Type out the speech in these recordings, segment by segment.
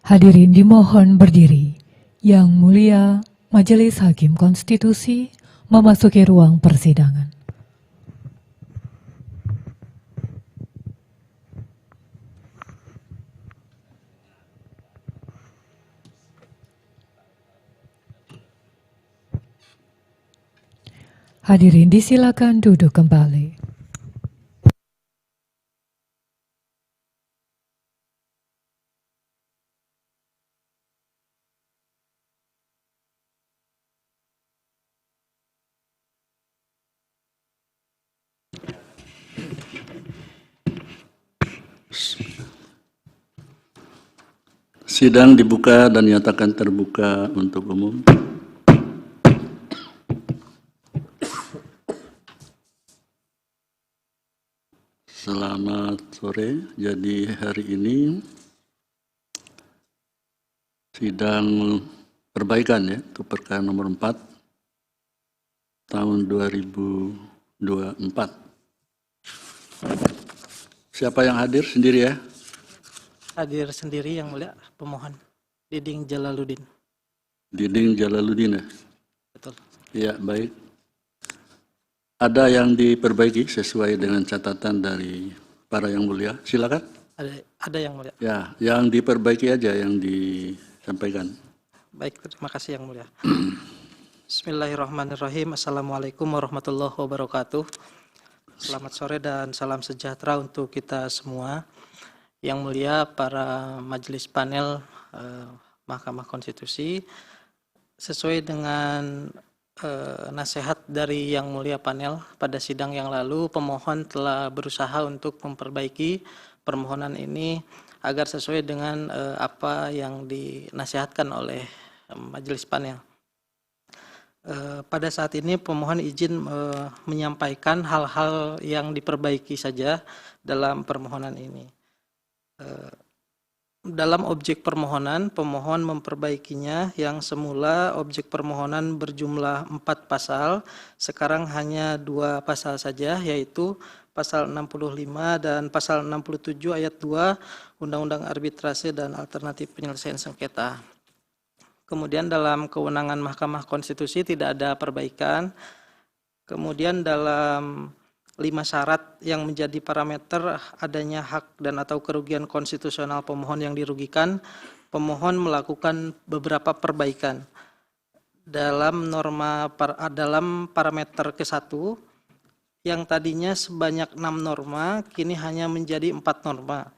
Hadirin dimohon berdiri. Yang mulia Majelis Hakim Konstitusi memasuki ruang persidangan. Hadirin disilakan duduk kembali. Sidang dibuka dan nyatakan terbuka untuk umum. Selamat sore. Jadi hari ini sidang perbaikan ya, untuk perkara nomor 4 tahun 2024. Siapa yang hadir sendiri ya? Hadir sendiri yang mulia pemohon Diding Jalaluddin. Diding Jalaluddin ya? Betul. Ya, baik. Ada yang diperbaiki sesuai dengan catatan dari para yang mulia? Silakan. Ada yang mulia. Ya, yang diperbaiki aja yang disampaikan. Baik, terima kasih yang mulia. Bismillahirrahmanirrahim. Assalamualaikum warahmatullahi wabarakatuh. Selamat sore dan salam sejahtera untuk kita semua. Yang mulia para majelis panel Mahkamah Konstitusi, sesuai dengan nasihat dari Yang Mulia panel pada sidang yang lalu, pemohon telah berusaha untuk memperbaiki permohonan ini agar sesuai dengan apa yang dinasihatkan oleh majelis panel. Pada saat ini pemohon izin menyampaikan hal-hal yang diperbaiki saja dalam permohonan ini. Dalam objek permohonan, pemohon memperbaikinya yang semula objek permohonan berjumlah 4 pasal, sekarang hanya 2 pasal saja, yaitu pasal 65 dan pasal 67 ayat 2 Undang-Undang Arbitrase dan Alternatif Penyelesaian Sengketa. Kemudian dalam kewenangan Mahkamah Konstitusi tidak ada perbaikan. Kemudian dalam 5 syarat yang menjadi parameter adanya hak dan atau kerugian konstitusional pemohon yang dirugikan, pemohon melakukan beberapa perbaikan. Dalam parameter ke-1 yang tadinya sebanyak 6 norma kini hanya menjadi 4 norma,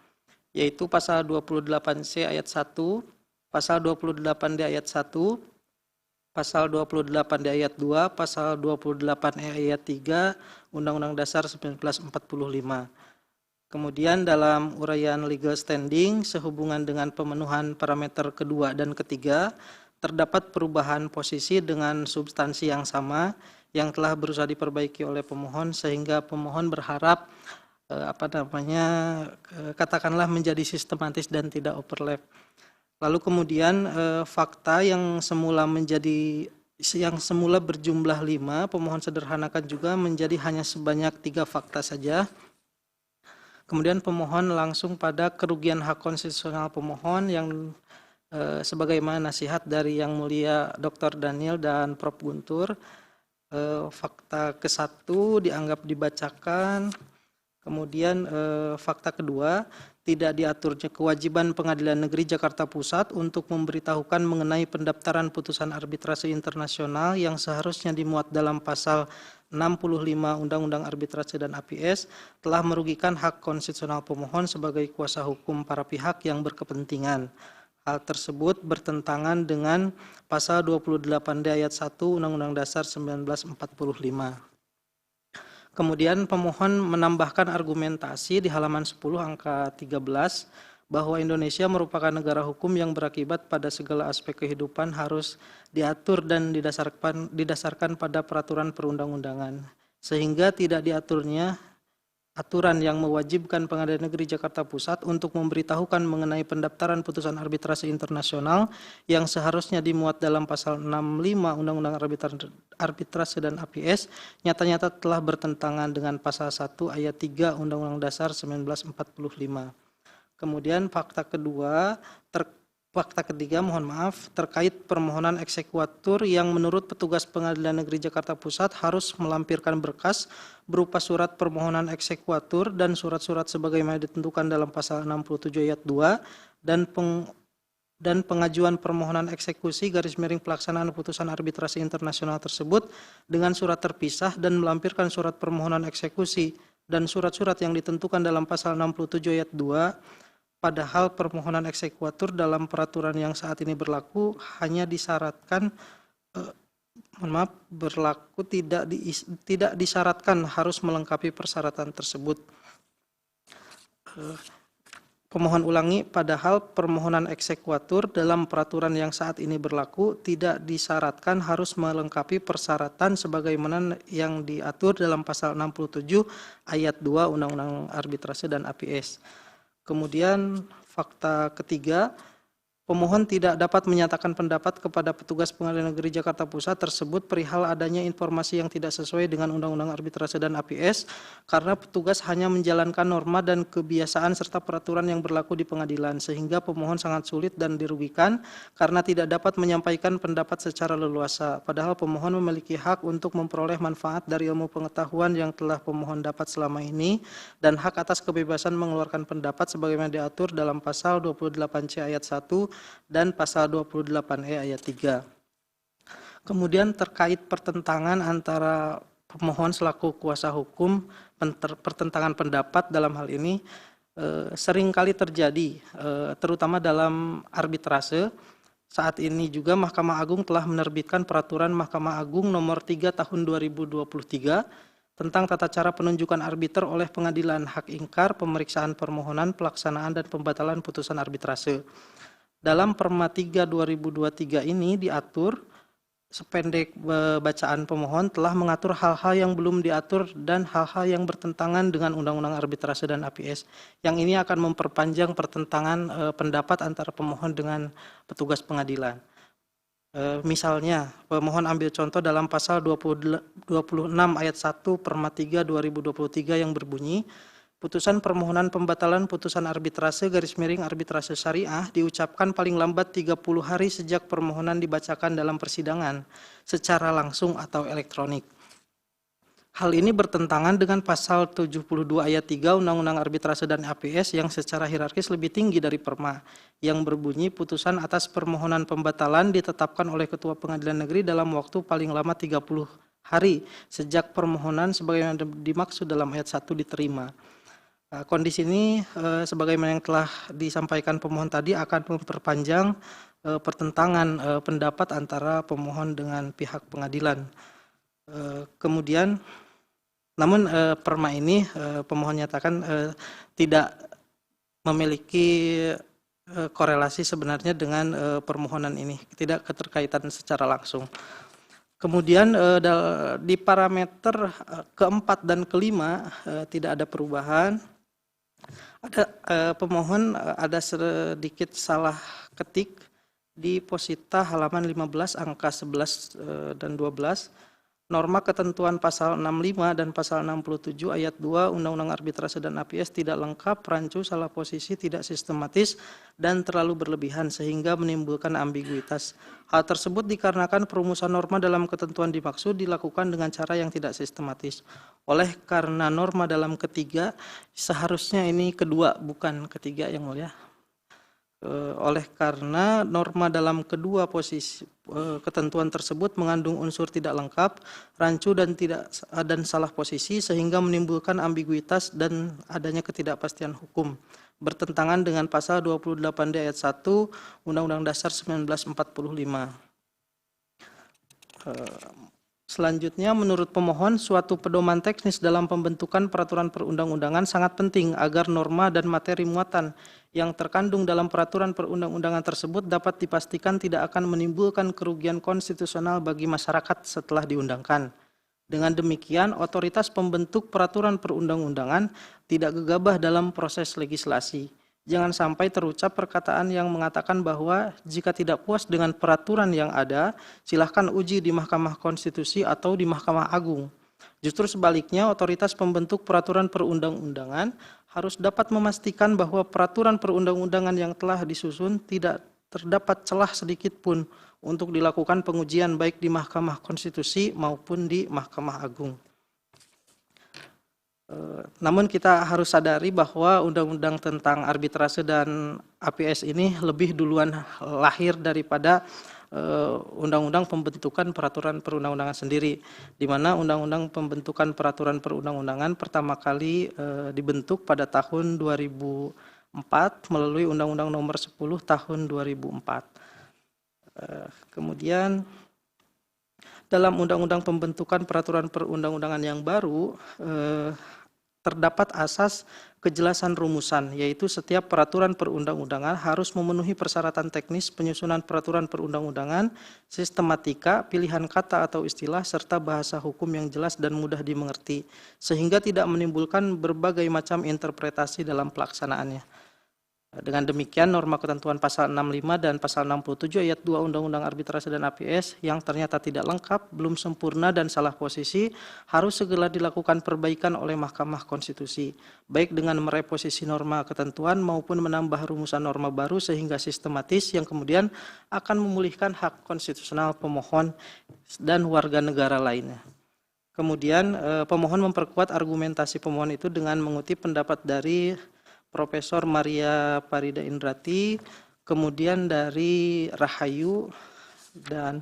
yaitu pasal 28C ayat 1, pasal 28D ayat 1, pasal 28D ayat 2, pasal 28E ayat 3, Undang-Undang Dasar 1945. Kemudian dalam uraian legal standing sehubungan dengan pemenuhan parameter kedua dan ketiga, terdapat perubahan posisi dengan substansi yang sama yang telah berusaha diperbaiki oleh pemohon, sehingga pemohon berharap katakanlah menjadi sistematis dan tidak overlap. Lalu kemudian fakta yang semula berjumlah 5, pemohon sederhanakan juga menjadi hanya sebanyak 3 fakta saja. Kemudian pemohon langsung pada kerugian hak konstitusional pemohon yang sebagaimana nasihat dari Yang Mulia Dr. Daniel dan Prof. Guntur. Fakta ke-1 dianggap dibacakan. Kemudian fakta kedua, tidak diaturnya kewajiban Pengadilan Negeri Jakarta Pusat untuk memberitahukan mengenai pendaftaran putusan arbitrase internasional yang seharusnya dimuat dalam pasal 65 Undang-Undang Arbitrase dan APS telah merugikan hak konstitusional pemohon sebagai kuasa hukum para pihak yang berkepentingan. Hal tersebut bertentangan dengan pasal 28D ayat 1 Undang-Undang Dasar 1945. Kemudian pemohon menambahkan argumentasi di halaman 10 angka 13 bahwa Indonesia merupakan negara hukum yang berakibat pada segala aspek kehidupan harus diatur dan didasarkan pada peraturan perundang-undangan, sehingga tidak diaturnya aturan yang mewajibkan Pengadilan Negeri Jakarta Pusat untuk memberitahukan mengenai pendaftaran putusan arbitrase internasional yang seharusnya dimuat dalam pasal 65 Undang-Undang Arbitrase dan APS nyata-nyata telah bertentangan dengan pasal 1 ayat 3 Undang-Undang Dasar 1945. Kemudian fakta kedua Fakta ketiga, mohon maaf, terkait permohonan eksekuatur yang menurut petugas Pengadilan Negeri Jakarta Pusat harus melampirkan berkas berupa surat permohonan eksekuatur dan surat-surat sebagaimana ditentukan dalam pasal 67 ayat 2 dan pengajuan permohonan eksekusi / pelaksanaan putusan arbitrasi internasional tersebut dengan surat terpisah dan melampirkan surat permohonan eksekusi dan surat-surat yang ditentukan dalam pasal 67 ayat 2. Padahal permohonan eksekuatur dalam peraturan yang saat ini berlaku hanya disyaratkan tidak disyaratkan harus melengkapi persyaratan tersebut. Pemohon ulangi, padahal permohonan eksekuatur dalam peraturan yang saat ini berlaku tidak disyaratkan harus melengkapi persyaratan sebagaimana yang diatur dalam pasal 67 ayat 2 Undang-Undang Arbitrase dan APS. Kemudian fakta ketiga, pemohon tidak dapat menyatakan pendapat kepada petugas Pengadilan Negeri Jakarta Pusat tersebut perihal adanya informasi yang tidak sesuai dengan Undang-Undang Arbitrase dan APS karena petugas hanya menjalankan norma dan kebiasaan serta peraturan yang berlaku di pengadilan sehingga pemohon sangat sulit dan dirugikan karena tidak dapat menyampaikan pendapat secara leluasa. Padahal pemohon memiliki hak untuk memperoleh manfaat dari ilmu pengetahuan yang telah pemohon dapat selama ini dan hak atas kebebasan mengeluarkan pendapat sebagaimana diatur dalam pasal 28C ayat 1 dan pasal 28E ayat 3. Kemudian terkait pertentangan antara pemohon selaku kuasa hukum, pertentangan pendapat dalam hal ini seringkali terjadi, terutama dalam arbitrase. Saat ini juga Mahkamah Agung telah menerbitkan peraturan Mahkamah Agung nomor 3 tahun 2023 tentang tata cara penunjukan arbiter oleh pengadilan hak ingkar, pemeriksaan permohonan, pelaksanaan dan pembatalan putusan arbitrase. Dalam Perma 3 2023 ini diatur sependek bacaan pemohon telah mengatur hal-hal yang belum diatur dan hal-hal yang bertentangan dengan Undang-Undang Arbitrase dan APS. Yang ini akan memperpanjang pertentangan pendapat antara pemohon dengan petugas pengadilan. Misalnya, pemohon ambil contoh dalam pasal 26 ayat 1 Perma 3 2023 yang berbunyi, putusan permohonan pembatalan putusan arbitrase / arbitrase syariah diucapkan paling lambat 30 hari sejak permohonan dibacakan dalam persidangan secara langsung atau elektronik. Hal ini bertentangan dengan pasal 72 ayat 3 Undang-Undang Arbitrase dan APS yang secara hierarkis lebih tinggi dari Perma, yang berbunyi putusan atas permohonan pembatalan ditetapkan oleh Ketua Pengadilan Negeri dalam waktu paling lama 30 hari sejak permohonan sebagaimana dimaksud dalam ayat 1 diterima. Kondisi ini sebagaimana yang telah disampaikan pemohon tadi akan memperpanjang pertentangan pendapat antara pemohon dengan pihak pengadilan. Kemudian, namun Perma ini pemohon nyatakan tidak memiliki korelasi sebenarnya dengan permohonan ini, tidak keterkaitan secara langsung. Kemudian di parameter keempat dan kelima tidak ada perubahan. Ada pemohon ada sedikit salah ketik di posita halaman 15 angka 11 dan 12. Norma ketentuan pasal 65 dan pasal 67 ayat 2 Undang-Undang Arbitrase dan APS tidak lengkap, rancu, salah posisi, tidak sistematis, dan terlalu berlebihan sehingga menimbulkan ambiguitas. Hal tersebut dikarenakan perumusan norma dalam ketentuan dimaksud dilakukan dengan cara yang tidak sistematis. Oleh karena norma dalam ketiga, seharusnya ini kedua bukan ketiga yang mulia. Oleh karena norma dalam kedua posisi ketentuan tersebut mengandung unsur tidak lengkap, rancu dan salah posisi sehingga menimbulkan ambiguitas dan adanya ketidakpastian hukum, bertentangan dengan pasal 28D ayat 1 Undang-Undang Dasar 1945. Selanjutnya, menurut pemohon, suatu pedoman teknis dalam pembentukan peraturan perundang-undangan sangat penting agar norma dan materi muatan yang terkandung dalam peraturan perundang-undangan tersebut dapat dipastikan tidak akan menimbulkan kerugian konstitusional bagi masyarakat setelah diundangkan. Dengan demikian, otoritas pembentuk peraturan perundang-undangan tidak gegabah dalam proses legislasi. Jangan sampai terucap perkataan yang mengatakan bahwa jika tidak puas dengan peraturan yang ada, silahkan uji di Mahkamah Konstitusi atau di Mahkamah Agung. Justru sebaliknya, otoritas pembentuk peraturan perundang-undangan harus dapat memastikan bahwa peraturan perundang-undangan yang telah disusun tidak terdapat celah sedikit pun untuk dilakukan pengujian baik di Mahkamah Konstitusi maupun di Mahkamah Agung. Namun kita harus sadari bahwa undang-undang tentang arbitrase dan APS ini lebih duluan lahir daripada undang-undang pembentukan peraturan perundang-undangan sendiri, di mana undang-undang pembentukan peraturan perundang-undangan pertama kali dibentuk pada tahun 2004 melalui Undang-Undang Nomor 10 Tahun 2004. Kemudian dalam Undang-Undang Pembentukan Peraturan Perundang-undangan yang baru terdapat asas kejelasan rumusan, yaitu setiap peraturan perundang-undangan harus memenuhi persyaratan teknis penyusunan peraturan perundang-undangan, sistematika, pilihan kata atau istilah, serta bahasa hukum yang jelas dan mudah dimengerti, sehingga tidak menimbulkan berbagai macam interpretasi dalam pelaksanaannya. Dengan demikian, norma ketentuan pasal 65 dan pasal 67 ayat 2 Undang-Undang Arbitrase dan APS yang ternyata tidak lengkap, belum sempurna, dan salah posisi harus segera dilakukan perbaikan oleh Mahkamah Konstitusi, baik dengan mereposisi norma ketentuan maupun menambah rumusan norma baru sehingga sistematis yang kemudian akan memulihkan hak konstitusional pemohon dan warga negara lainnya. Kemudian pemohon memperkuat argumentasi pemohon itu dengan mengutip pendapat dari Profesor Maria Parida Indrati, kemudian dari Rahayu, dan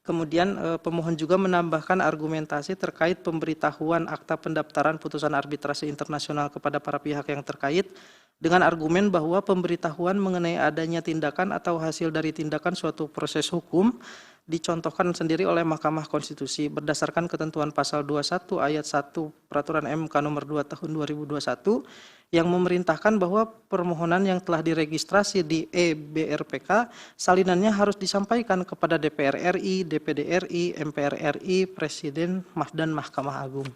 kemudian pemohon juga menambahkan argumentasi terkait pemberitahuan akta pendaftaran putusan arbitrase internasional kepada para pihak yang terkait dengan argumen bahwa pemberitahuan mengenai adanya tindakan atau hasil dari tindakan suatu proses hukum dicontohkan sendiri oleh Mahkamah Konstitusi berdasarkan ketentuan pasal 21 ayat 1 Peraturan MK nomor 2 tahun 2021 yang memerintahkan bahwa permohonan yang telah diregistrasi di EBRPK salinannya harus disampaikan kepada DPR RI, DPD RI, MPR RI, Presiden dan Mahkamah Agung.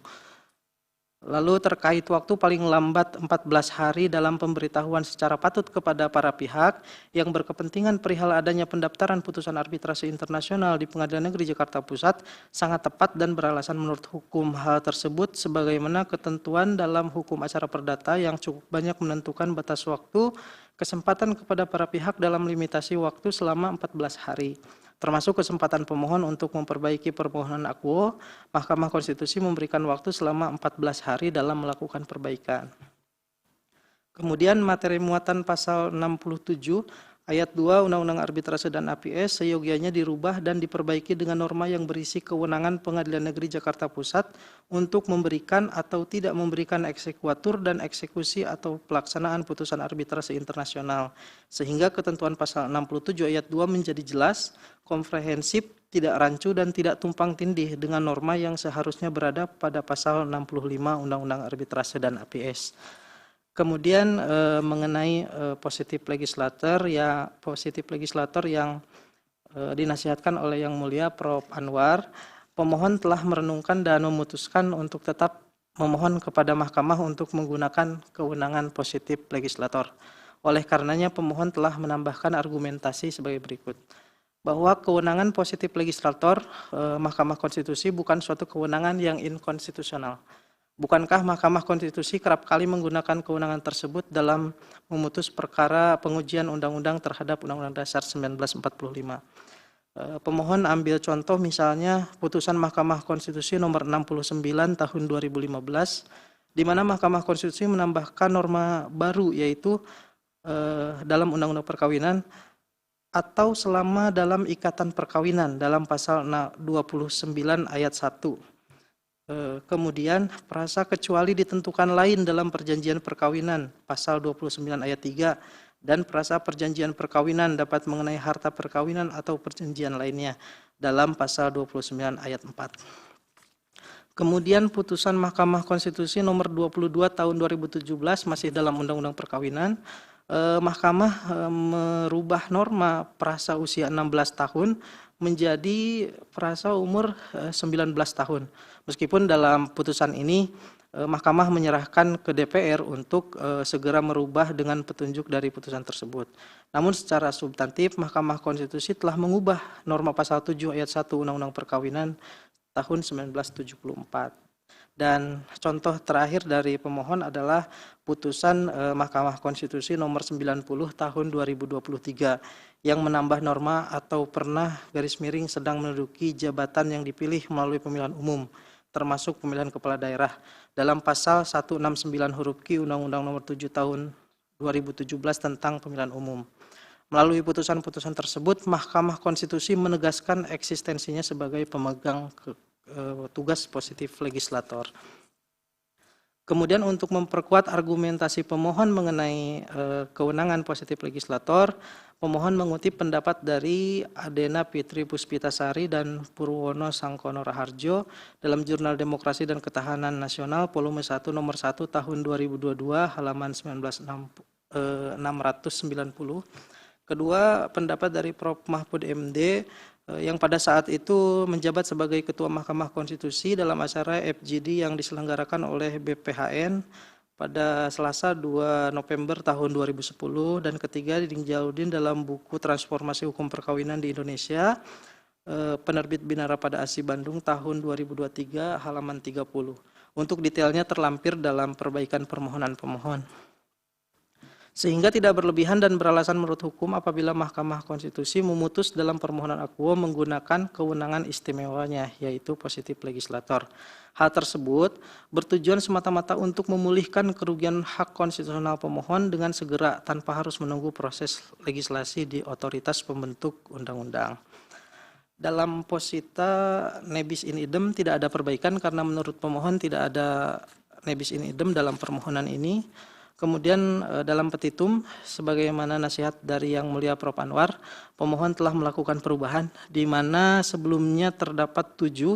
Lalu terkait waktu paling lambat 14 hari dalam pemberitahuan secara patut kepada para pihak yang berkepentingan perihal adanya pendaftaran putusan arbitrase internasional di Pengadilan Negeri Jakarta Pusat sangat tepat dan beralasan menurut hukum. Hal tersebut sebagaimana ketentuan dalam hukum acara perdata yang cukup banyak menentukan batas waktu kesempatan kepada para pihak dalam limitasi waktu selama 14 hari. Termasuk kesempatan pemohon untuk memperbaiki permohonan akuo, Mahkamah Konstitusi memberikan waktu selama 14 hari dalam melakukan perbaikan. Kemudian materi muatan pasal 67 ayat 2 Undang-Undang Arbitrase dan APS seyogianya dirubah dan diperbaiki dengan norma yang berisi kewenangan Pengadilan Negeri Jakarta Pusat untuk memberikan atau tidak memberikan eksekuatur dan eksekusi atau pelaksanaan putusan arbitrase internasional. Sehingga ketentuan pasal 67 ayat 2 menjadi jelas, komprehensif, tidak rancu, dan tidak tumpang tindih dengan norma yang seharusnya berada pada pasal 65 Undang-Undang Arbitrase dan APS. Kemudian mengenai positif legislator yang dinasihatkan oleh Yang Mulia Prof. Anwar, pemohon telah merenungkan dan memutuskan untuk tetap memohon kepada Mahkamah untuk menggunakan kewenangan positif legislator. Oleh karenanya pemohon telah menambahkan argumentasi sebagai berikut. Bahwa kewenangan positif legislator Mahkamah Konstitusi bukan suatu kewenangan yang inkonstitusional. Bukankah Mahkamah Konstitusi kerap kali menggunakan kewenangan tersebut dalam memutus perkara pengujian undang-undang terhadap Undang-Undang Dasar 1945? Pemohon ambil contoh misalnya putusan Mahkamah Konstitusi nomor 69 tahun 2015, di mana Mahkamah Konstitusi menambahkan norma baru yaitu dalam Undang-Undang Perkawinan atau selama dalam ikatan perkawinan dalam pasal 29 ayat 1. Kemudian frasa kecuali ditentukan lain dalam perjanjian perkawinan pasal 29 ayat 3 dan frasa perjanjian perkawinan dapat mengenai harta perkawinan atau perjanjian lainnya dalam pasal 29 ayat 4. Kemudian putusan Mahkamah Konstitusi nomor 22 tahun 2017 masih dalam Undang-Undang Perkawinan, Mahkamah merubah norma frasa usia 16 tahun menjadi frasa umur 19 tahun. Meskipun dalam putusan ini Mahkamah menyerahkan ke DPR untuk segera merubah dengan petunjuk dari putusan tersebut. Namun secara substantif Mahkamah Konstitusi telah mengubah norma pasal 7 ayat 1 Undang-Undang Perkawinan tahun 1974. Dan contoh terakhir dari pemohon adalah putusan Mahkamah Konstitusi nomor 90 tahun 2023 yang menambah norma atau pernah garis miring sedang menduduki jabatan yang dipilih melalui pemilihan umum, termasuk pemilihan kepala daerah, dalam pasal 169 huruf Q Undang-Undang nomor 7 tahun 2017 tentang pemilihan umum. Melalui putusan-putusan tersebut, Mahkamah Konstitusi menegaskan eksistensinya sebagai pemegang tugas positif legislator. Kemudian untuk memperkuat argumentasi pemohon mengenai kewenangan positif legislator, pemohon mengutip pendapat dari Adena Fitri Puspitasari dan Purwono Sangkono Raharjo dalam Jurnal Demokrasi dan Ketahanan Nasional volume 1 nomor 1 tahun 2022 halaman 690. Kedua, pendapat dari Prof. Mahfud MD yang pada saat itu menjabat sebagai Ketua Mahkamah Konstitusi dalam acara FGD yang diselenggarakan oleh BPHN pada Selasa 2 November tahun 2010, dan ketiga Diding Jaludin dalam buku Transformasi Hukum Perkawinan di Indonesia, penerbit Binara pada ASI Bandung tahun 2023 halaman 30. Untuk detailnya terlampir dalam perbaikan permohonan pemohon. Sehingga tidak berlebihan dan beralasan menurut hukum apabila Mahkamah Konstitusi memutus dalam permohonan akuo menggunakan kewenangan istimewanya, yaitu positif legislator. Hal tersebut bertujuan semata-mata untuk memulihkan kerugian hak konstitusional pemohon dengan segera tanpa harus menunggu proses legislasi di otoritas pembentuk undang-undang. Dalam posita nebis in idem tidak ada perbaikan karena menurut pemohon tidak ada nebis in idem dalam permohonan ini. Kemudian dalam petitum, sebagaimana nasihat dari Yang Mulia Prof. Anwar, pemohon telah melakukan perubahan di mana sebelumnya terdapat 7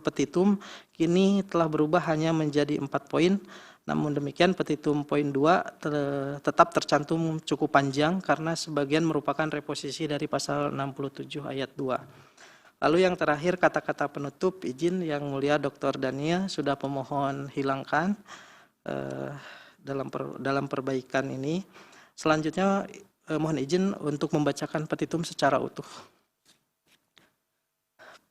petitum, kini telah berubah hanya menjadi 4 poin. Namun demikian petitum poin 2 tetap tercantum cukup panjang karena sebagian merupakan reposisi dari pasal 67 ayat 2. Lalu yang terakhir kata-kata penutup izin Yang Mulia Dr. Dania sudah pemohon hilangkan dalam perbaikan ini. Selanjutnya mohon izin untuk membacakan petitum secara utuh.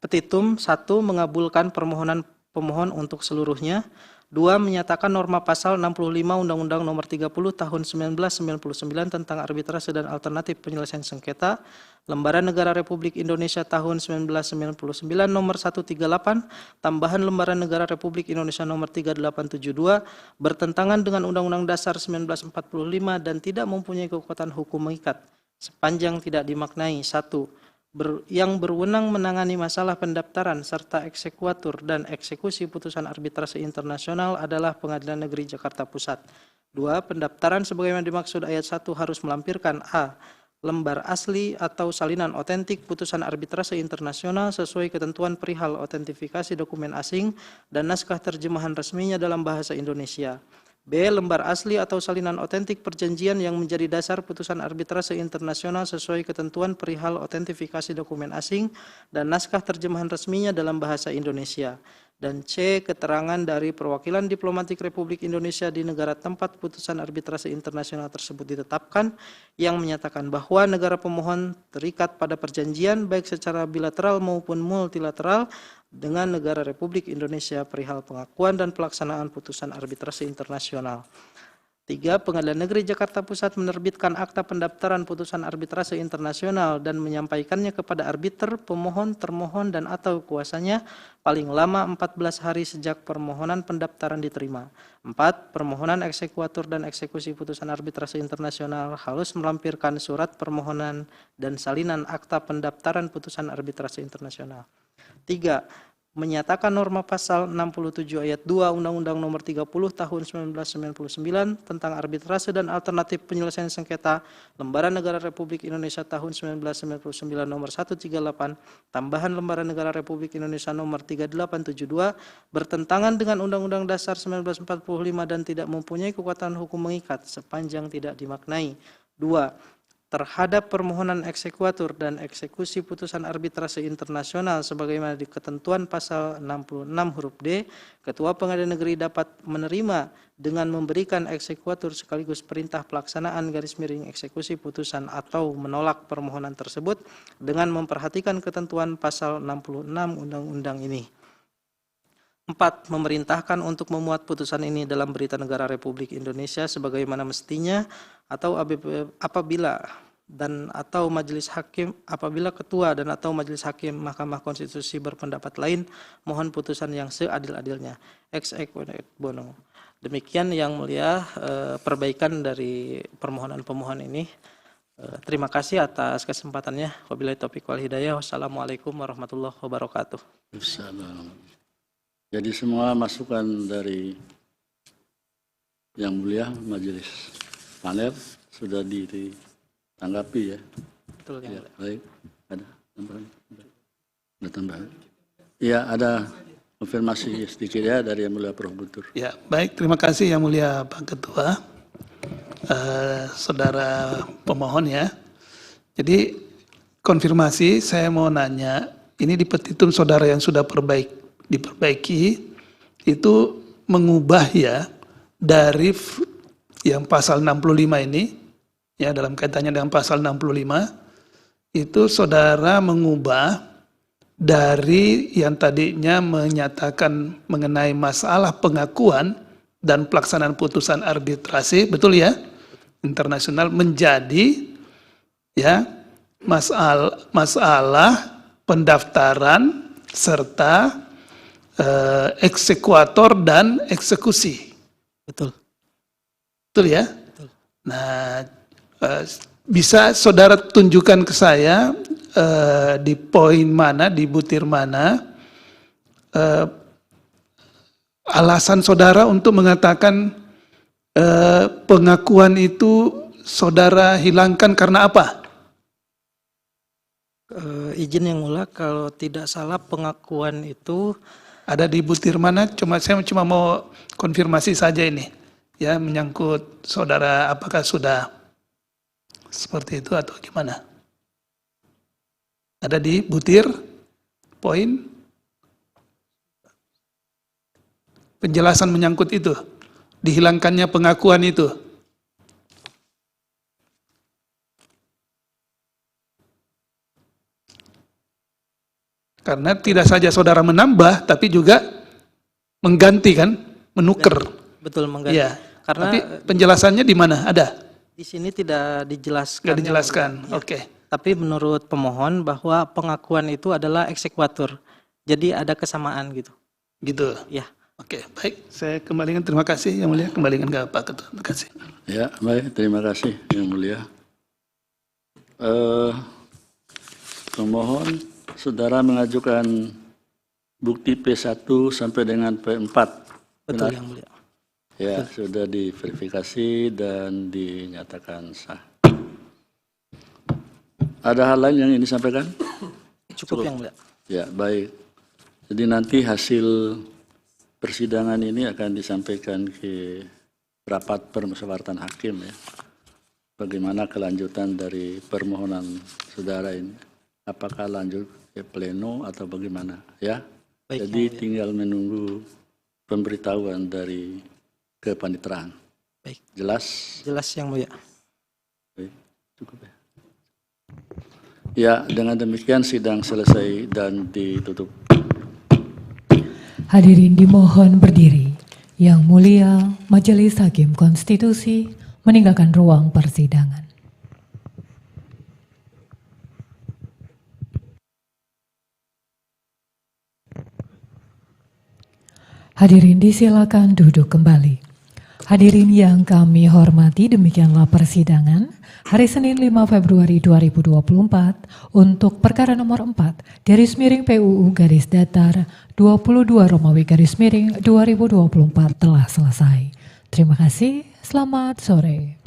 Petitum 1 mengabulkan permohonan pemohon untuk seluruhnya. 2 menyatakan norma pasal 65 Undang-Undang nomor 30 tahun 1999 tentang arbitrase dan alternatif penyelesaian sengketa, Lembaran Negara Republik Indonesia tahun 1999 nomor 138, tambahan Lembaran Negara Republik Indonesia nomor 3872, bertentangan dengan Undang-Undang Dasar 1945 dan tidak mempunyai kekuatan hukum mengikat, sepanjang tidak dimaknai 1. Yang berwenang menangani masalah pendaftaran serta eksekuatur dan eksekusi putusan arbitrase internasional adalah Pengadilan Negeri Jakarta Pusat. 2. Pendaftaran sebagaimana dimaksud ayat 1 harus melampirkan a. lembar asli atau salinan otentik putusan arbitrase internasional sesuai ketentuan perihal otentifikasi dokumen asing dan naskah terjemahan resminya dalam bahasa Indonesia. B. Lembar asli atau salinan otentik perjanjian yang menjadi dasar putusan arbitrase internasional sesuai ketentuan perihal otentifikasi dokumen asing dan naskah terjemahan resminya dalam bahasa Indonesia. Dan C. Keterangan dari perwakilan diplomatik Republik Indonesia di negara tempat putusan arbitrase internasional tersebut ditetapkan yang menyatakan bahwa negara pemohon terikat pada perjanjian baik secara bilateral maupun multilateral dengan negara Republik Indonesia perihal pengakuan dan pelaksanaan putusan arbitrase internasional. 3. Pengadilan Negeri Jakarta Pusat menerbitkan akta pendaftaran putusan arbitrase internasional dan menyampaikannya kepada arbiter, pemohon, termohon, dan atau kuasanya paling lama 14 hari sejak permohonan pendaftaran diterima. 4. Permohonan eksekuatur dan eksekusi putusan arbitrase internasional harus melampirkan surat permohonan dan salinan akta pendaftaran putusan arbitrase internasional. 3. Menyatakan norma pasal 67 ayat 2 Undang-Undang nomor 30 tahun 1999 tentang arbitrase dan alternatif penyelesaian sengketa Lembaran Negara Republik Indonesia tahun 1999 nomor 138 tambahan Lembaran Negara Republik Indonesia nomor 3872 bertentangan dengan Undang-Undang Dasar 1945 dan tidak mempunyai kekuatan hukum mengikat sepanjang tidak dimaknai. 2. Terhadap permohonan eksekuatur dan eksekusi putusan arbitrase internasional sebagaimana di ketentuan pasal 66 huruf D, Ketua Pengadilan Negeri dapat menerima dengan memberikan eksekuatur sekaligus perintah pelaksanaan garis miring eksekusi putusan atau menolak permohonan tersebut dengan memperhatikan ketentuan pasal 66 undang-undang ini. 4. Memerintahkan untuk memuat putusan ini dalam Berita Negara Republik Indonesia sebagaimana mestinya atau apabila ketua dan atau majelis hakim Mahkamah Konstitusi berpendapat lain, mohon putusan yang seadil-adilnya. Ex equo bono. Demikian yang mulia perbaikan dari permohonan pemohon ini. Terima kasih atas kesempatannya. Wabillahi taufiq wal hidayah. Wassalamualaikum warahmatullahi wabarakatuh. Assalamualaikum. Jadi semua masukan dari Yang Mulia Majelis Panel sudah ditanggapi ya. Betul, Yang Ya, Mulia. baik. Ada tambahan? Ada tambahan? Iya, ada konfirmasi sedikit ya dari Yang Mulia Prof. Guntur. Ya, baik. Terima kasih Yang Mulia Pak Ketua, Saudara pemohon ya. Jadi konfirmasi saya mau nanya, ini di petitum saudara yang sudah diperbaiki itu mengubah ya dari yang pasal 65 ini ya, dalam kaitannya dengan pasal 65 itu saudara mengubah dari yang tadinya menyatakan mengenai masalah pengakuan dan pelaksanaan putusan arbitrasi, betul ya, internasional, menjadi ya masalah pendaftaran serta eksekuator dan eksekusi. Betul. Betul ya? Betul. Nah, bisa saudara tunjukkan ke saya di poin mana, di butir mana alasan saudara untuk mengatakan pengakuan itu saudara hilangkan karena apa? Izin Yang Mulia, kalau tidak salah pengakuan itu Ada di butir mana? Saya cuma mau konfirmasi saja ini, ya, menyangkut saudara apakah sudah seperti itu atau gimana? Ada di butir poin penjelasan menyangkut itu, dihilangkannya pengakuan itu. Karena tidak saja saudara menambah, tapi juga mengganti kan, menukar. betul mengganti. Iya. Karena Tapi penjelasannya di mana? Ada? di sini tidak dijelaskan. Nggak Yang dijelaskan. Mulia. Oke. Tapi menurut pemohon bahwa pengakuan itu adalah eksekuator. Jadi ada kesamaan gitu. Gitu. Ya. Oke, baik. Saya kembalikan, terima kasih Yang Mulia. Kembalikan ke Pak Ketua. Terima kasih. Ya, baik. Terima kasih Yang Mulia. Pemohon, saudara mengajukan bukti P1 sampai dengan P4. Betul Benar? Yang Mulia. Ya, sudah diverifikasi dan dinyatakan sah. Ada hal lain yang ingin disampaikan? Cukup Yang Mulia. Ya, baik. Jadi nanti hasil persidangan ini akan disampaikan ke rapat permusyawaratan hakim ya. Bagaimana kelanjutan dari permohonan saudara ini? Apakah lanjut ke pleno atau bagaimana? Ya. Baik, Jadi Yang Mulia. tinggal menunggu pemberitahuan dari kepanitraan. Baik. Jelas? Jelas Yang Mulia. Baik, cukup ya. Ya, dengan demikian sidang selesai dan ditutup. Hadirin dimohon berdiri. Yang Mulia Majelis Hakim Konstitusi meninggalkan ruang persidangan. Hadirin disilakan duduk kembali. Hadirin yang kami hormati, demikianlah persidangan hari Senin 5 Februari 2024 untuk perkara nomor 4 garis miring PUU garis datar 22 Romawi garis miring 2024 telah selesai. Terima kasih, selamat sore.